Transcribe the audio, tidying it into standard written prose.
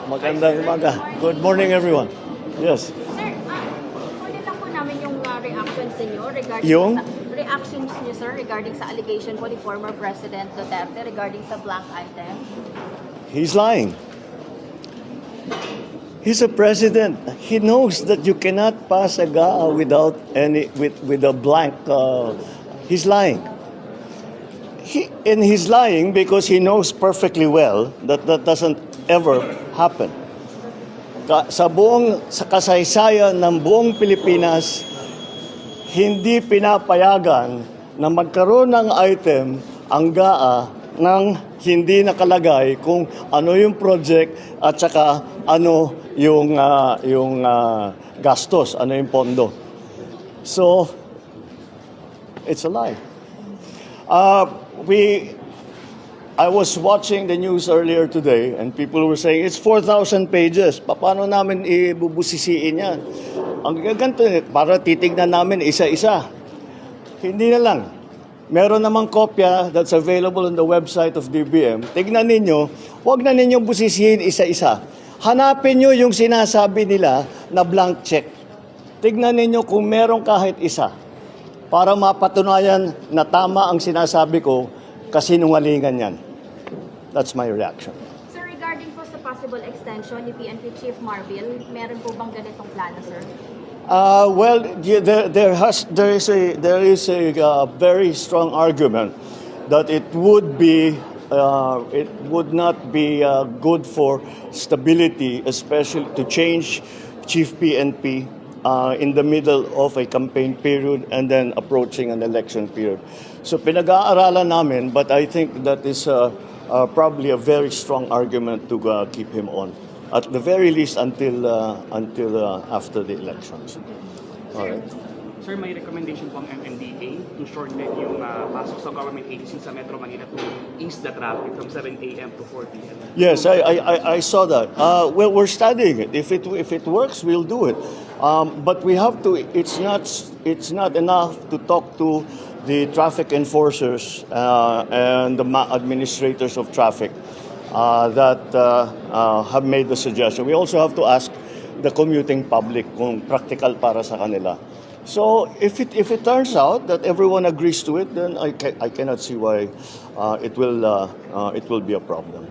Magandang umaga. Good morning, everyone. Yes. Sir, kunin lang po namin yung reactions niyo regarding Yung? reactions niyo, sir, regarding sa allegation po ni former President Duterte regarding sa blank item. He's lying. He's a president. He knows that you cannot pass a GAA without with a blank. He's lying. He's lying because he knows perfectly well that that doesn't ever happen. Sa kasaysayan ng buong Pilipinas, hindi pinapayagan na magkaroon ng item ang GAA nang hindi nakalagay kung ano yung project at saka ano yung gastos, ano yung pondo. So, it's a lie. I was watching the news earlier today and people were saying, it's 4,000 pages. Paano namin ibubusisiin yan? Ang ganito, para titignan namin isa-isa. Hindi na lang. Meron namang kopya that's available on the website of DBM. Tignan ninyo, huwag na ninyong busisihin isa-isa. Hanapin nyo yung sinasabi nila na blank check. Tignan ninyo kung meron kahit isa para mapatunayan na tama ang sinasabi ko kasi nungalingan yan. That's my reaction. Sir, regarding po sa possible extension ni PNP Chief Marbil, meron po bang ganitong plano, sir? Well, there is a very strong argument that it would not be good for stability, especially to change Chief PNP in the middle of a campaign period and then approaching an election period. So pinag-aaralan namin, but I think that is probably a very strong argument to keep him on, at the very least until after the elections. All right. Sir, may recommendation po ang MMDA to shorten yung pasok sa government agencies sa Metro Manila to ease the traffic from 7 a.m. to 4 p.m. Yes, I saw that. Well, we're studying it. If it works, we'll do it. But we have to. It's not enough to talk to the traffic enforcers and the administrators of traffic that have made the suggestion. We also have to ask the commuting public kung practical para sa kanila. So if it turns out that everyone agrees to it, then I cannot see why it will be a problem.